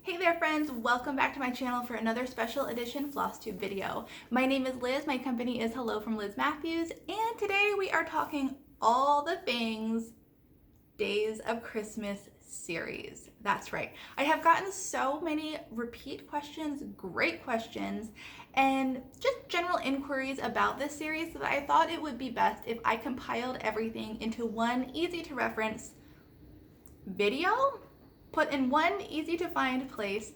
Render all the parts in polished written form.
Hey there friends, welcome back to my channel for another special edition FlossTube video. My name is Liz, my company is Hello from Liz Matthews, and today we are talking all the things Days of Christmas series. That's right. I have gotten so many repeat questions, great questions, and just general inquiries about this series that I thought it would be best if I compiled everything into one easy to reference video put in one easy to find place,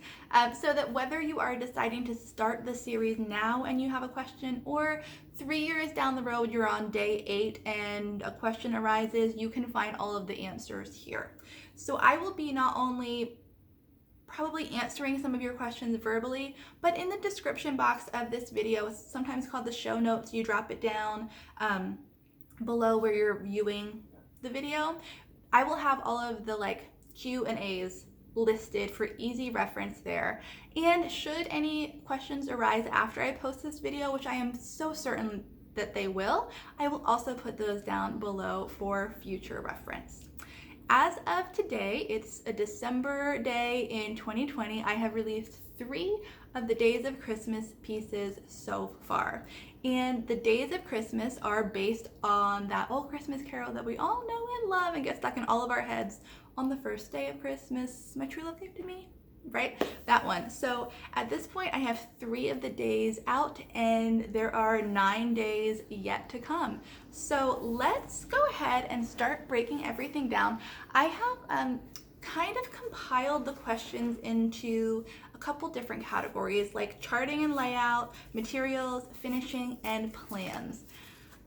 so that whether you are deciding to start the series now and you have a question, or 3 years down the road you're on day 8 and a question arises, you can find all of the answers here. So I will be not only probably answering some of your questions verbally, but in the description box of this video, sometimes called the show notes, you drop it down below where you're viewing the video. I will have all of the Q&As listed for easy reference there. And should any questions arise after I post this video, which I am so certain that they will, I will also put those down below for future reference. As of today, it's a December day in 2020. I have released 3 of the Days of Christmas pieces so far. And the Days of Christmas are based on that old Christmas carol that we all know and love and get stuck in all of our heads. On the first day of Christmas, my true love gave to me, right? That one. So at this point, I have 3 of the days out and there are 9 days yet to come. So let's go ahead and start breaking everything down. I have kind of compiled the questions into a couple different categories, like charting and layout, materials, finishing, and plans.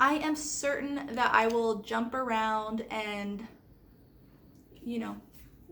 I am certain that I will jump around and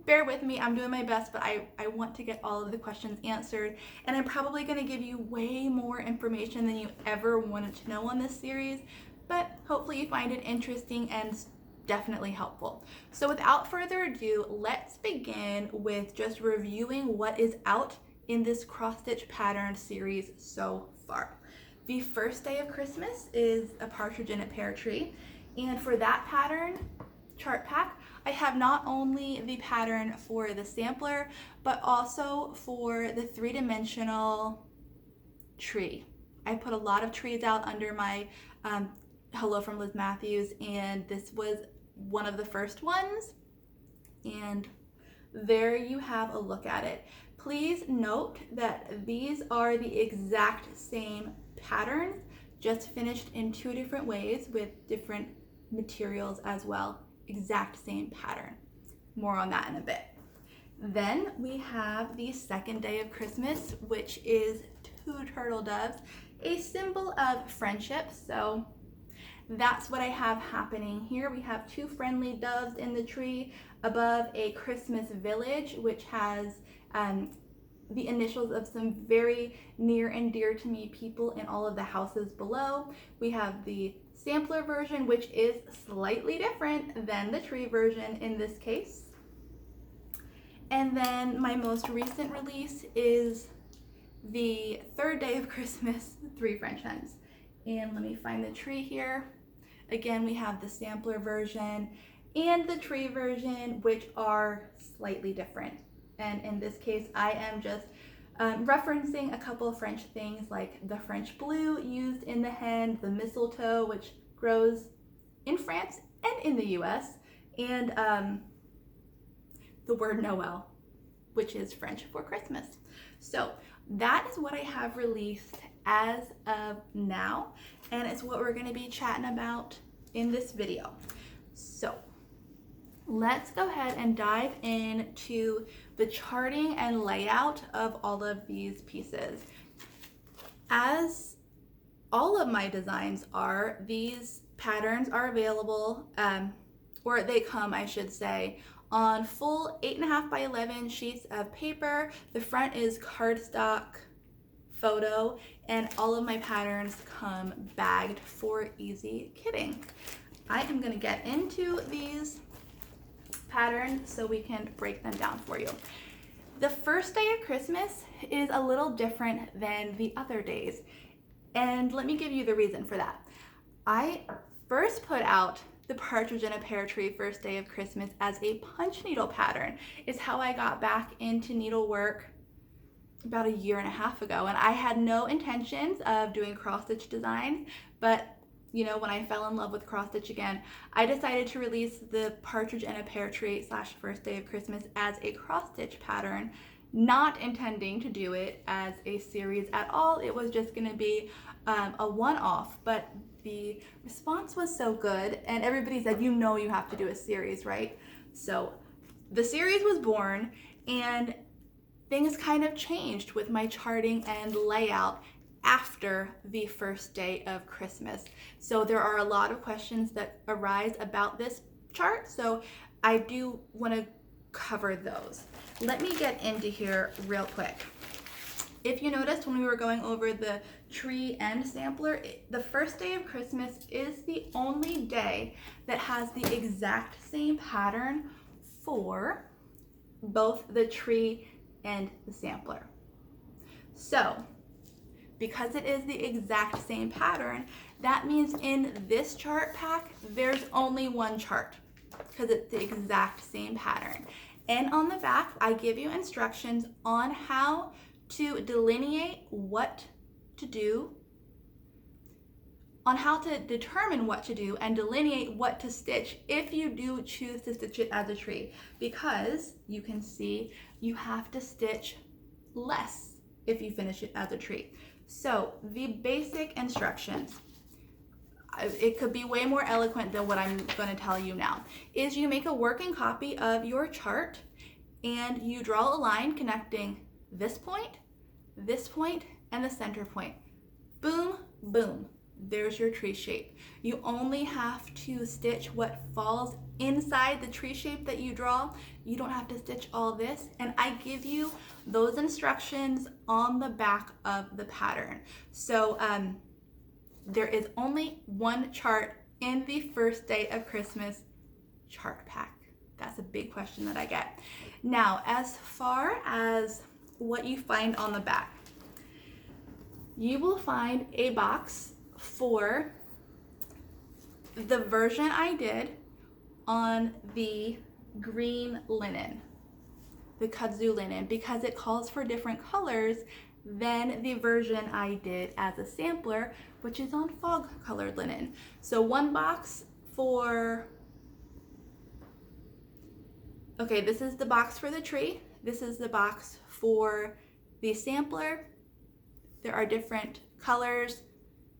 bear with me. I'm doing my best, but I want to get all of the questions answered. And I'm probably going to give you way more information than you ever wanted to know on this series, but hopefully you find it interesting and definitely helpful. So without further ado, let's begin with just reviewing what is out in this cross-stitch pattern series so far. The first day of Christmas is a partridge in a pear tree. And for that pattern chart pack, I have not only the pattern for the sampler, but also for the 3-dimensional tree. I put a lot of trees out under my Hello from Liz Matthews, and this was one of the first ones. And there you have a look at it. Please note that these are the exact same patterns, just finished in 2 different ways with different materials as well. Exact same pattern. More on that in a bit. Then we have the second day of Christmas, which is 2 turtle doves, a symbol of friendship. So that's what I have happening here. We have 2 friendly doves in the tree above a Christmas village, which has the initials of some very near and dear to me people in all of the houses below. We have the sampler version, which is slightly different than the tree version in this case. And then my most recent release is the third day of Christmas, 3 French hens. And let me find the tree here. Again, we have the sampler version and the tree version, which are slightly different. And in this case, I am just referencing a couple of French things like the French blue used in the hen, the mistletoe, which grows in France and in the US, and the word Noel, which is French for Christmas. So that is what I have released as of now, and it's what we're going to be chatting about in this video. So let's go ahead and dive into the charting and layout of all of these pieces. As all of my designs are, these patterns are available, or they come, I should say, on full 8.5 by 11 sheets of paper. The front is cardstock photo, and all of my patterns come bagged for easy kitting. I am going to get into these patterns so we can break them down for you. The first day of Christmas is a little different than the other days, and let me give you the reason for that. I first put out the partridge in a pear tree first day of Christmas as a punch needle pattern. Is how I got back into needlework about a year and a half ago, and I had no intentions of doing cross stitch designs, but you know, when I fell in love with cross stitch again, I decided to release the Partridge in a Pear Tree / First Day of Christmas as a cross stitch pattern, not intending to do it as a series at all. It was just going to be a one-off, but the response was so good, and everybody said, you know, you have to do a series, right? So the series was born, and things kind of changed with my charting and layout after the first day of Christmas. So there are a lot of questions that arise about this chart, so I do want to cover those. Let me get into here real quick. If you noticed when we were going over the tree and sampler, the first day of Christmas is the only day that has the exact same pattern for both the tree and the sampler. So because it is the exact same pattern, that means in this chart pack, there's only one chart because it's the exact same pattern. And on the back, I give you instructions on how to delineate what to do, on how to determine what to do and delineate what to stitch if you do choose to stitch it as a tree, because you can see you have to stitch less if you finish it as a tree. So the basic instructions, it could be way more eloquent than what I'm going to tell you now, is you make a working copy of your chart and you draw a line connecting this point, and the center point. Boom, boom. There's your tree shape. You only have to stitch what falls inside the tree shape that you draw. You don't have to stitch all this, and I give you those instructions on the back of the pattern. So there is only one chart in the first day of Christmas chart pack. That's a big question that I get. Now, as far as what you find on the back, you will find a box for the version I did on the green linen, the kudzu linen, because it calls for different colors than the version I did as a sampler, which is on fog colored linen. So one box for, okay, this is the box for the tree. This is the box for the sampler. There are different colors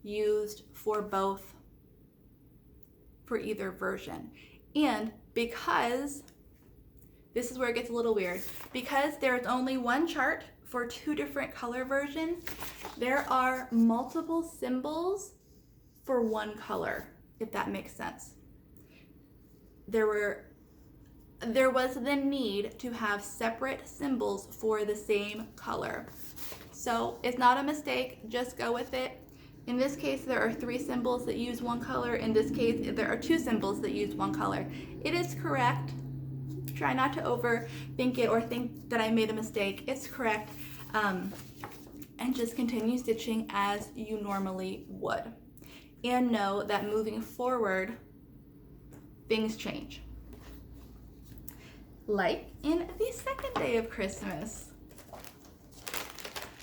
used for both, for either version. And because, this is where it gets a little weird, because there's only one chart for two different color versions, there are multiple symbols for one color, if that makes sense. There was the need to have separate symbols for the same color. So it's not a mistake, just go with it. In this case, there are 3 symbols that use one color. In this case, there are 2 symbols that use one color. It is correct. Try not to overthink it or think that I made a mistake. It's correct. And just continue stitching as you normally would. And know that moving forward, things change. Like in the second day of Christmas.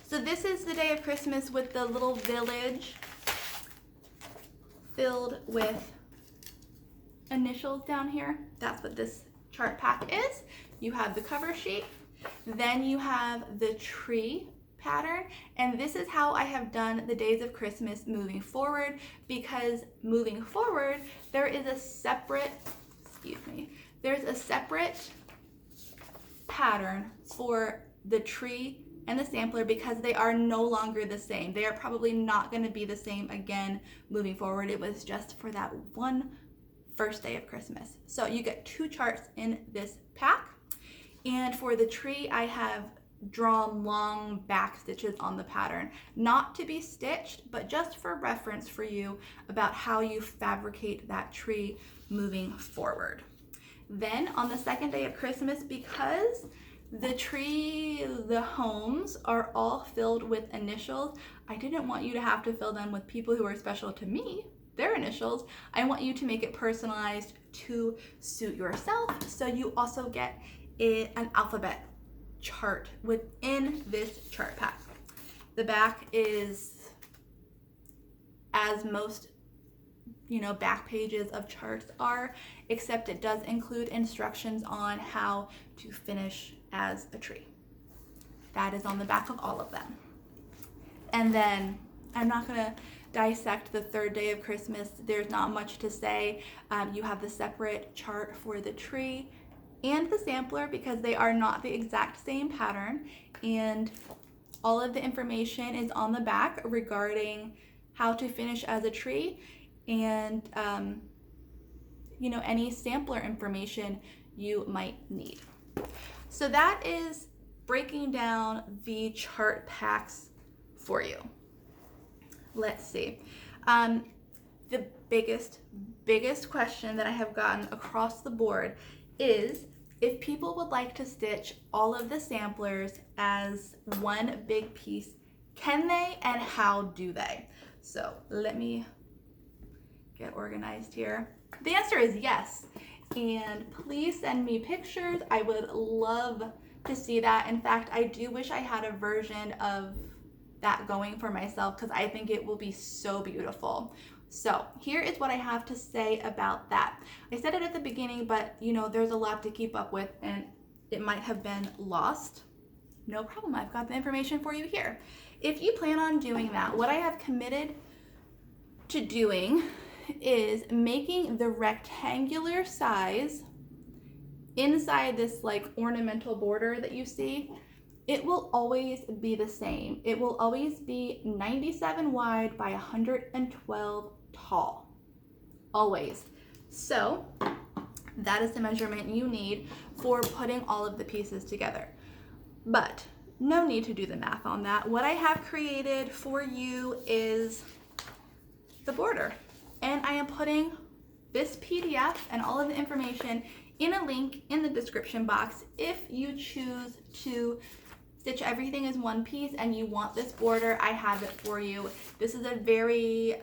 So this is the day of Christmas with the little village filled with initials down here. That's what this chart pack is. You have the cover sheet, then you have the tree pattern, and this is how I have done the days of Christmas moving forward, because moving forward there is a separate, there's a separate pattern for the tree and the sampler, because they are no longer the same. They are probably not going to be the same again moving forward. It was just for that one first day of Christmas. So you get 2 charts in this pack. And for the tree, I have drawn long back stitches on the pattern, not to be stitched, but just for reference for you about how you fabricate that tree moving forward. Then on the second day of Christmas, because the tree, the homes are all filled with initials, I didn't want you to have to fill them with people who are special to me, their initials. I want you to make it personalized to suit yourself. So you also get an alphabet chart within this chart pack. The back is, as most back pages of charts are, except it does include instructions on how to finish as a tree. That is on the back of all of them. And then I'm not gonna dissect the third day of Christmas. There's not much to say. You have the separate chart for the tree and the sampler because they are not the exact same pattern, and all of the information is on the back regarding how to finish as a tree and any sampler information you might need. So that is breaking down the chart packs for you. Let's see. The biggest question that I have gotten across the board is if people would like to stitch all of the samplers as one big piece, can they, and how do they? So let me get organized here. The answer is yes, and please send me pictures. I would love to see that. In fact, I do wish I had a version of that going for myself because I think it will be so beautiful. So here is what I have to say about that. I said it at the beginning, but there's a lot to keep up with and it might have been lost. No problem, I've got the information for you here. If you plan on doing that, what I have committed to doing is making the rectangular size inside this ornamental border that you see. It will always be the same. It will always be 97 wide by 112 tall, always. So that is the measurement you need for putting all of the pieces together. But no need to do the math on that. What I have created for you is the border. And I am putting this PDF and all of the information in a link in the description box if you choose to stitch everything as one piece and you want this border. I have it for you. This is a very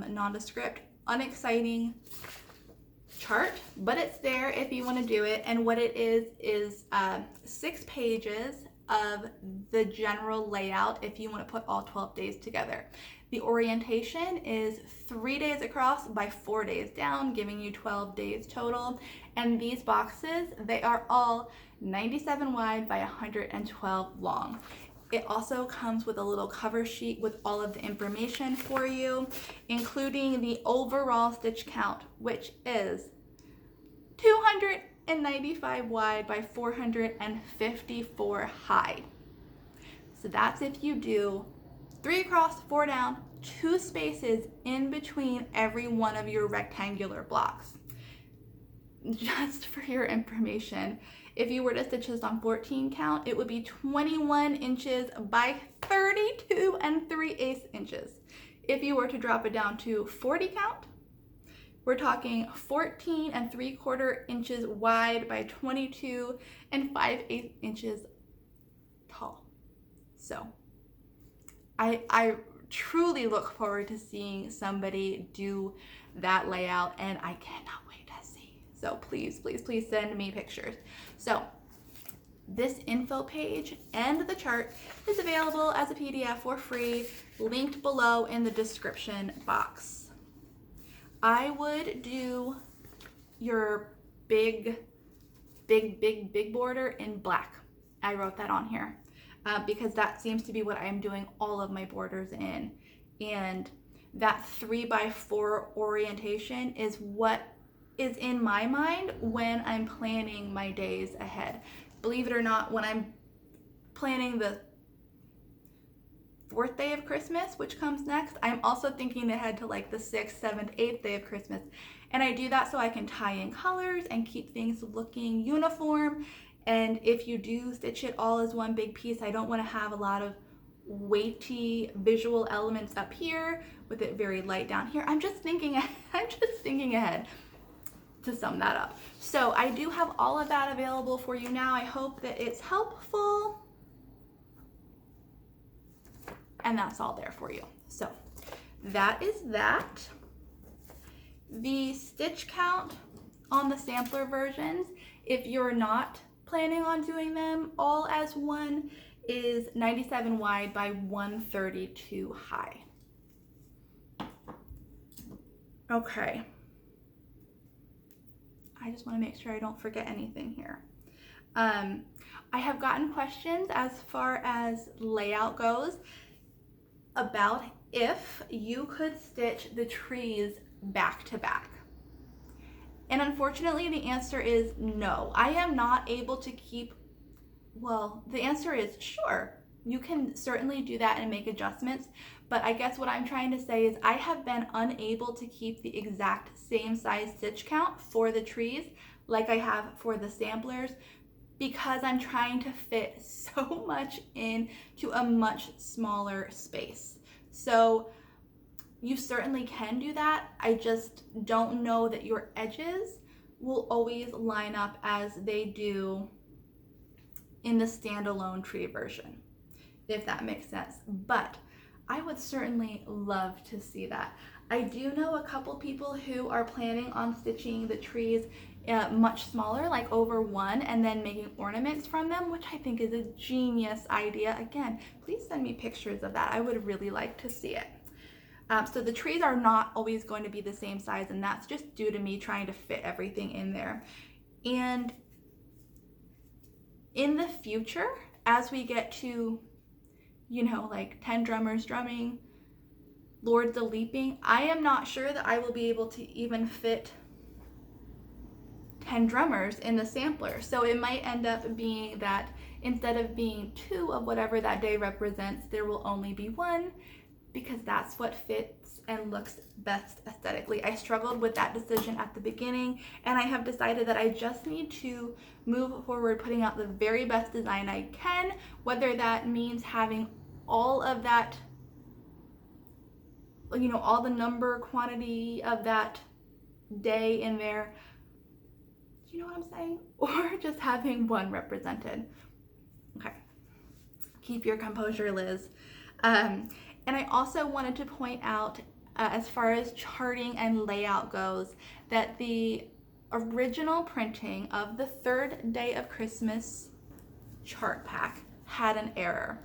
nondescript, unexciting chart, but it's there if you want to do it. And what it is 6 pages of the general layout if you want to put all 12 days together. The orientation is 3 days across by 4 days down, giving you 12 days total. And these boxes, they are all 97 wide by 112 long. It also comes with a little cover sheet with all of the information for you, including the overall stitch count, which is 295 wide by 454 high. So that's if you do 3 across, 4 down, 2 spaces in between every one of your rectangular blocks. Just for your information, if you were to stitch this on 14 count, it would be 21 inches by 32 3/8 inches. If you were to drop it down to 40 count, we're talking 14 3/4 inches wide by 22 5/8 inches tall. So I truly look forward to seeing somebody do that layout, and I cannot wait to see. So please, please, please send me pictures. So this info page and the chart is available as a PDF for free, linked below in the description box. I would do your big border in black. I wrote that on here. Because that seems to be what I'm doing all of my borders in. And that 3x4 orientation is what is in my mind when I'm planning my days ahead. Believe it or not, when I'm planning the 4th day of Christmas, which comes next, I'm also thinking ahead to the 6th, 7th, 8th day of Christmas. And I do that so I can tie in colors and keep things looking uniform. And if you do stitch it all as one big piece, I don't want to have a lot of weighty visual elements up here with it very light down here. I'm just thinking ahead to sum that up. So I do have all of that available for you now. I hope that it's helpful. And that's all there for you. So that is that. The stitch count on the sampler versions, if you're not planning on doing them all as one is 97 wide by 132 high. Okay. I just want to make sure I don't forget anything here. I have gotten questions as far as layout goes about if you could stitch the trees back to back. And unfortunately, the answer is no. I am not able to keep, well, the answer is sure. You can certainly do that and make adjustments, but I guess what I'm trying to say is I have been unable to keep the exact same size stitch count for the trees like I have for the samplers because I'm trying to fit so much into a much smaller space. So you certainly can do that. I just don't know that your edges will always line up as they do in the standalone tree version, if that makes sense. But I would certainly love to see that. I do know a couple people who are planning on stitching the trees much smaller, like over 1, and then making ornaments from them, which I think is a genius idea. Again, please send me pictures of that. I would really like to see it. So the trees are not always going to be the same size, and that's just due to me trying to fit everything in there. And in the future, as we get to, you know, like 10 drummers drumming, Lords a leaping, I am not sure that I will be able to even fit 10 drummers in the sampler. So it might end up being that instead of being 2 of whatever that day represents, there will only be 1, because that's what fits and looks best aesthetically. I struggled with that decision at the beginning, and I have decided that I just need to move forward putting out the very best design I can, whether that means having all of that, you know, all the number quantity of that day in there, you know what I'm saying? Or just having 1 represented. Okay, keep your composure, Liz. And I also wanted to point out, as far as charting and layout goes, that the original printing of the 3rd day of Christmas chart pack had an error.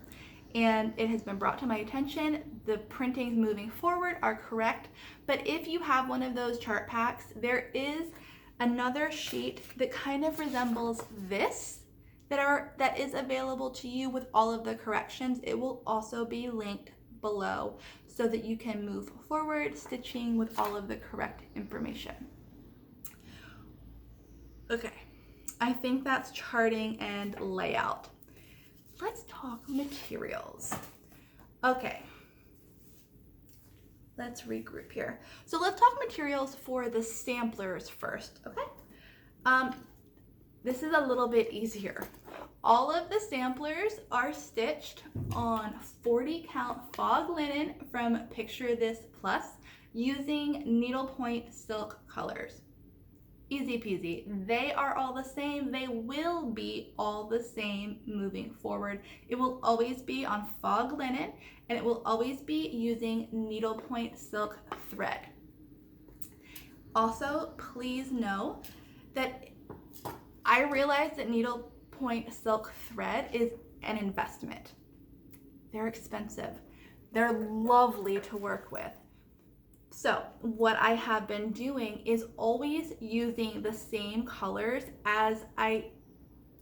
And it has been brought to my attention. The printings moving forward are correct, but if you have one of those chart packs, there is another sheet that kind of resembles this that is available to you with all of the corrections. It will also be linked below so that you can move forward stitching with all of the correct information. Okay, I think that's charting and layout. Let's talk materials. Okay, let's regroup here. So let's talk materials for the samplers first, okay? This is a little bit easier. All of the samplers are stitched on 40 count fog linen from Picture This Plus using needlepoint silk colors. Easy peasy. They are all the same. They will be all the same moving forward. It will always be on fog linen, and it will always be using needlepoint silk thread. Also, please know that I realize that needlepoint silk thread is an investment. They're expensive. They're lovely to work with. So what I have been doing is always using the same colors as I,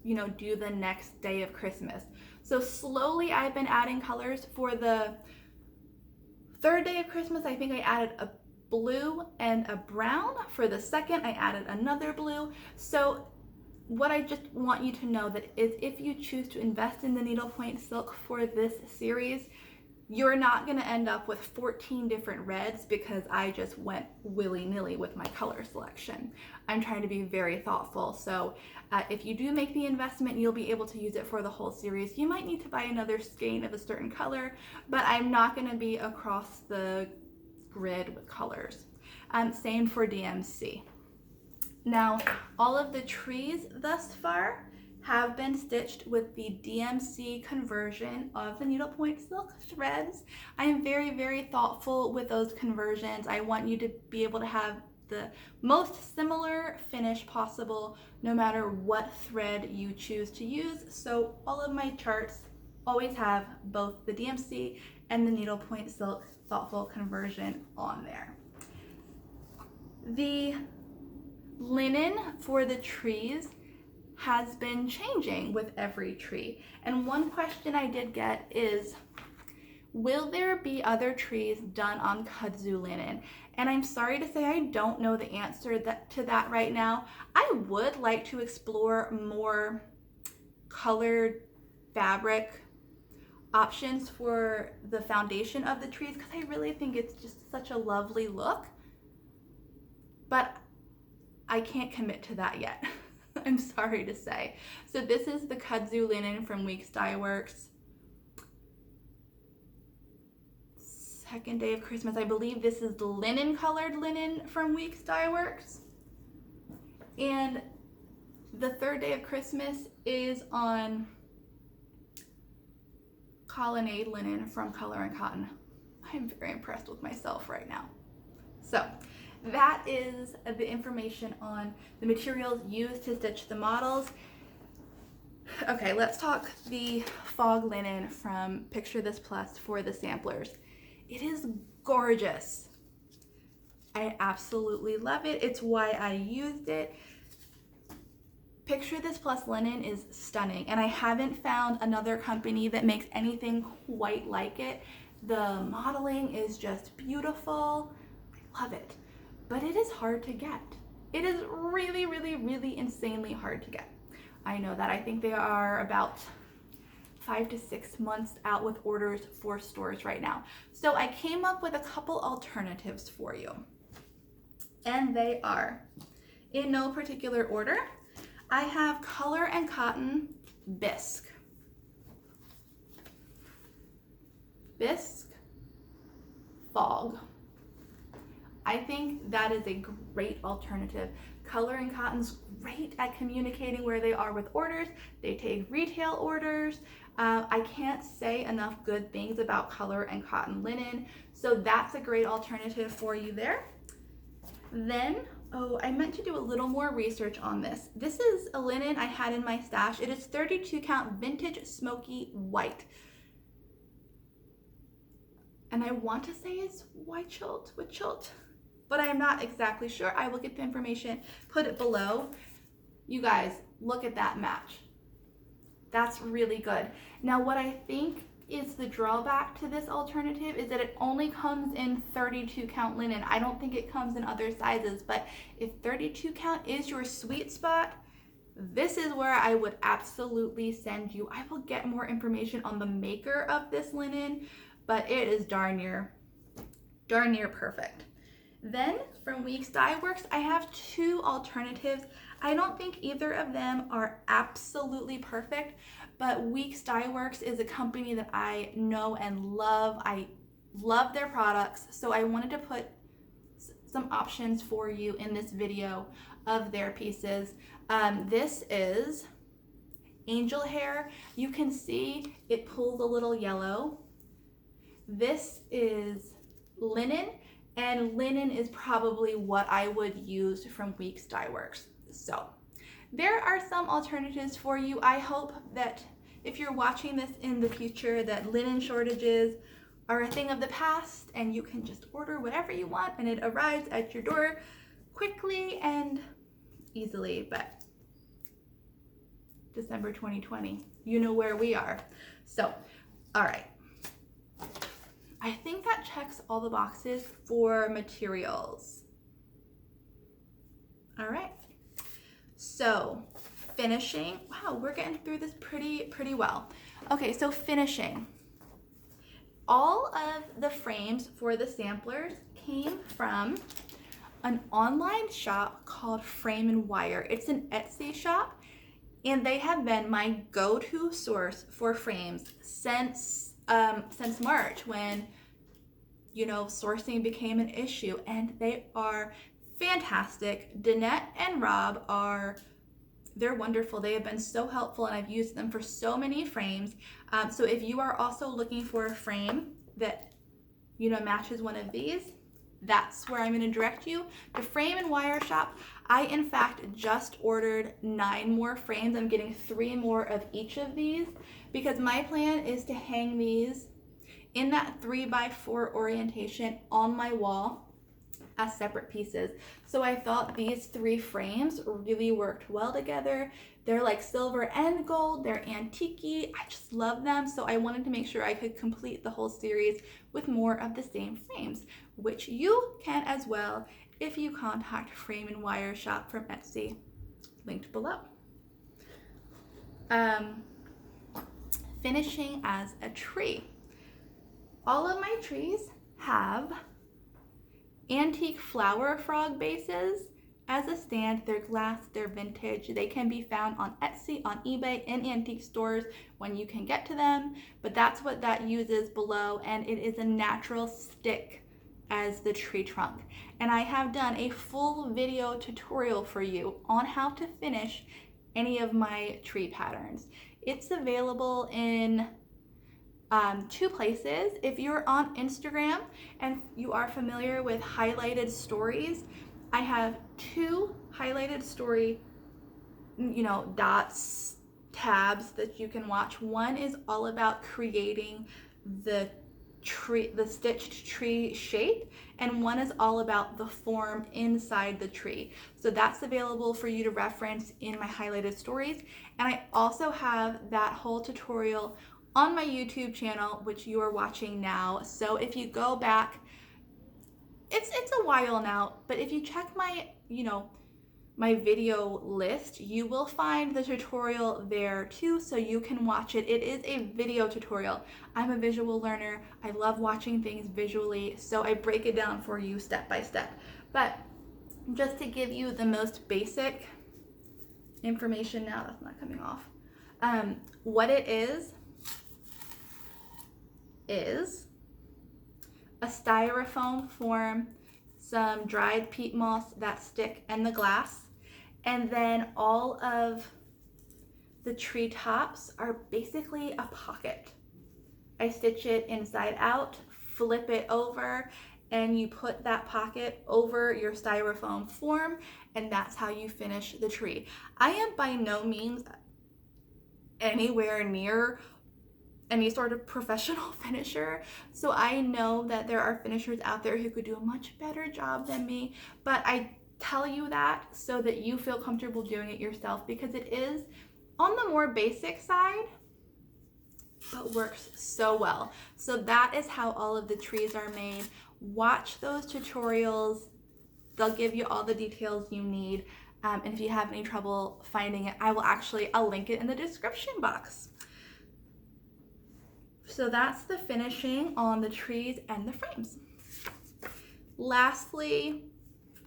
do the next day of Christmas. So slowly I've been adding colors. For the 3rd day of Christmas, I think I added a blue and a brown. For the 2nd, I added another blue. So what I just want you to know that is, if you choose to invest in the needlepoint silk for this series, you're not going to end up with 14 different reds because I just went willy-nilly with my color selection. I'm trying to be very thoughtful. So if you do make the investment, you'll be able to use it for the whole series. You might need to buy another skein of a certain color, but I'm not going to be across the grid with colors. Same for DMC. Now, all of the trees thus far have been stitched with the DMC conversion of the needlepoint silk threads. I am very, very thoughtful with those conversions. I want you to be able to have the most similar finish possible, no matter what thread you choose to use. So all of my charts always have both the DMC and the needlepoint silk thoughtful conversion on there. The linen for the trees has been changing with every tree. And one question I did get is, will there be other trees done on kudzu linen? And I'm sorry to say I don't know the answer to that right now. I would like to explore more colored fabric options for the foundation of the trees because I really think it's just such a lovely look. But I can't commit to that yet. I'm sorry to say. So this is the kudzu linen from Weeks Dye Works. Second day of Christmas. I believe this is the linen colored linen from Weeks Dye Works. And the third day of Christmas is on colonnade linen from Color and Cotton. I'm very impressed with myself right now. So that is the information on the materials used to stitch the models. Okay, let's talk the fog linen from Picture This Plus for the samplers. It is gorgeous. I absolutely love it. It's why I used it. Picture This Plus linen is stunning, and I haven't found another company that makes anything quite like it. The modeling is just beautiful. I love it. But it is hard to get. It is really, really, really insanely hard to get. I know that. I think they are about 5 to 6 months out with orders for stores right now. So I came up with a couple alternatives for you. And they are, in no particular order, I have Color and Cotton Bisque. Bisque Fog. I think that is a great alternative. Color and Cotton's great at communicating where they are with orders. They take retail orders. I can't say enough good things about Color and Cotton linen, so that's a great alternative for you there. Then, oh, I meant to do a little more research on this. This is a linen I had in my stash. It is 32 count vintage smoky white. And I want to say it's white chilt with chilt, but I am not exactly sure. I will get the information, put it below. You guys, look at that match. That's really good. Now, what I think is the drawback to this alternative is that it only comes in 32 count linen. I don't think it comes in other sizes, but if 32 count is your sweet spot, this is where I would absolutely send you. I will get more information on the maker of this linen, but it is darn near perfect. Then from Weeks Dye Works, I have two alternatives. I don't think either of them are absolutely perfect, but Weeks Dye Works is a company that I know and love. I love their products, so I wanted to put some options for you in this video of their pieces. This is angel hair. You can see it pulls a little yellow. This is linen, and linen is probably what I would use from Weeks Dye Works. So there are some alternatives for you. I hope that if you're watching this in the future, that linen shortages are a thing of the past and you can just order whatever you want and it arrives at your door quickly and easily. But December 2020, you know where we are. So, all right. I think that checks all the boxes for materials. All right. So finishing, wow, we're getting through this pretty well. Okay, so finishing. All of the frames for the samplers came from an online shop called Frame and Wire. It's an Etsy shop, and they have been my go-to source for frames since March, when, you know, sourcing became an issue, and they are fantastic. Danette and Rob they're wonderful. They have been so helpful, and I've used them for so many frames. So if you are also looking for a frame that, you know, matches one of these, that's where I'm going to direct you. The frame and wire shop, I in fact just ordered 9 more frames. I'm getting 3 more of each of these because my plan is to hang these in that 3x4 orientation on my wall as separate pieces. So I thought these 3 frames really worked well together. They're like silver and gold, they're antique-y. I just love them. So I wanted to make sure I could complete the whole series with more of the same frames, which you can as well if you contact Frame and Wire Shop from Etsy, linked below. Finishing as a tree. All of my trees have antique flower frog bases as a stand. They're glass, they're vintage. They can be found on Etsy, on eBay, in antique stores when you can get to them. But that's what that uses below, and it is a natural stick as the tree trunk. And I have done a full video tutorial for you on how to finish any of my tree patterns. It's available in 2 places. If you're on Instagram and you are familiar with highlighted stories, I have 2 highlighted story, dots, tabs that you can watch. One is all about creating the stitched tree shape, and one is all about the form inside the tree. So that's available for you to reference in my highlighted stories. And I also have that whole tutorial on my YouTube channel, which you are watching now. So if you go back, it's a while now, but if you check my, my video list, you will find the tutorial there too, so you can watch it. It is a video tutorial. I'm a visual learner. I love watching things visually, so I break it down for you step by step. But just to give you the most basic information now, that's not coming off. What it is a styrofoam form, some dried peat moss, that stick, and the glass. And then all of the tree tops are basically a pocket. I stitch it inside out, flip it over, and you put that pocket over your styrofoam form, and that's how you finish the tree. I am by no means anywhere near any sort of professional finisher, so I know that there are finishers out there who could do a much better job than me, but I tell you that so that you feel comfortable doing it yourself, because it is on the more basic side but works so well. So that is how all of the trees are made. Watch those tutorials, they'll give you all the details you need, and if you have any trouble finding it, I'll link it in the description box. So that's the finishing on the trees and the frames. Lastly,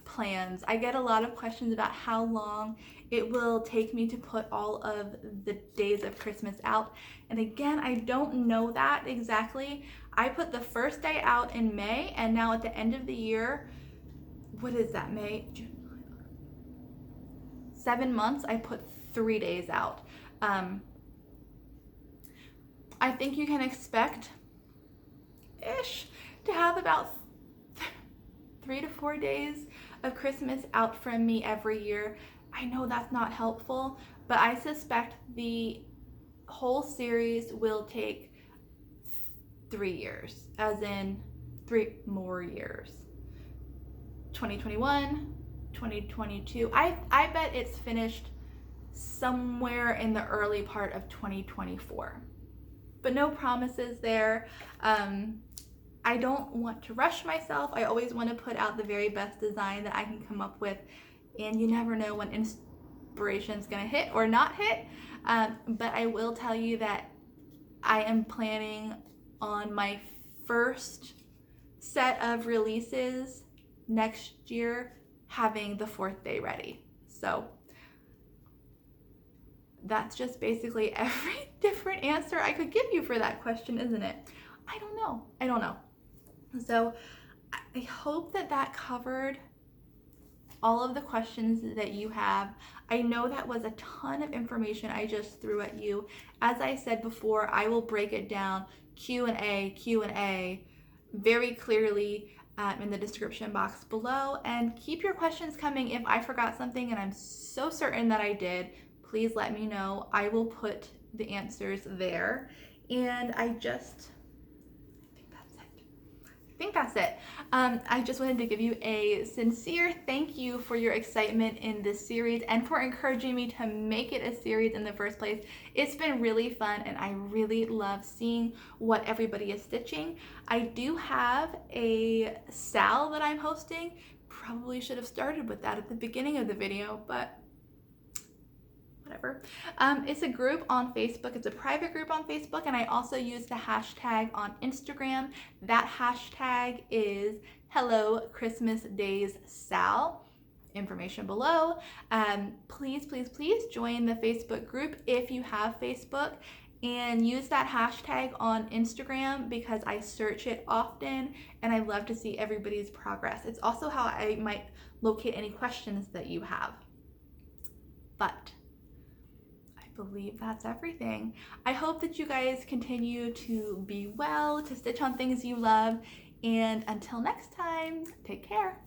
plans. I get a lot of questions about how long it will take me to put all of the days of Christmas out. And again, I don't know that exactly. I put the first day out in May, and now at the end of the year, what is that, May? June, 7 months, I put 3 days out. I think you can expect-ish to have about 3 to 4 days of Christmas out from me every year. I know that's not helpful, but I suspect the whole series will take 3 years, as in 3 more years. 2021, 2022. I bet it's finished somewhere in the early part of 2024. But no promises there. I don't want to rush myself. I always want to put out the very best design that I can come up with, and you never know when inspiration's gonna hit or not hit. But I will tell you that I am planning on my first set of releases next year having the 4th day ready. So that's just basically every different answer I could give you for that question, isn't it? I don't know. So I hope that covered all of the questions that you have. I know that was a ton of information I just threw at you. As I said before, I will break it down Q&A very clearly. in the description box below. And keep your questions coming. If I forgot something, and I'm so certain that I did, please let me know. I will put the answers there. And I think that's it. I just wanted to give you a sincere thank you for your excitement in this series and for encouraging me to make it a series in the first place. It's been really fun, and I really love seeing what everybody is stitching. I do have a SAL that I'm hosting. Probably should have started with that at the beginning of the video, but whatever. It's a group on Facebook. It's a private group on Facebook, and I also use the hashtag on Instagram. That hashtag is Hello Christmas Days Sal. Information below. Please join the Facebook group if you have Facebook, and use that hashtag on Instagram because I search it often and I love to see everybody's progress. It's also how I might locate any questions that you have. But I believe that's everything. I hope that you guys continue to be well, to stitch on things you love, and until next time, take care.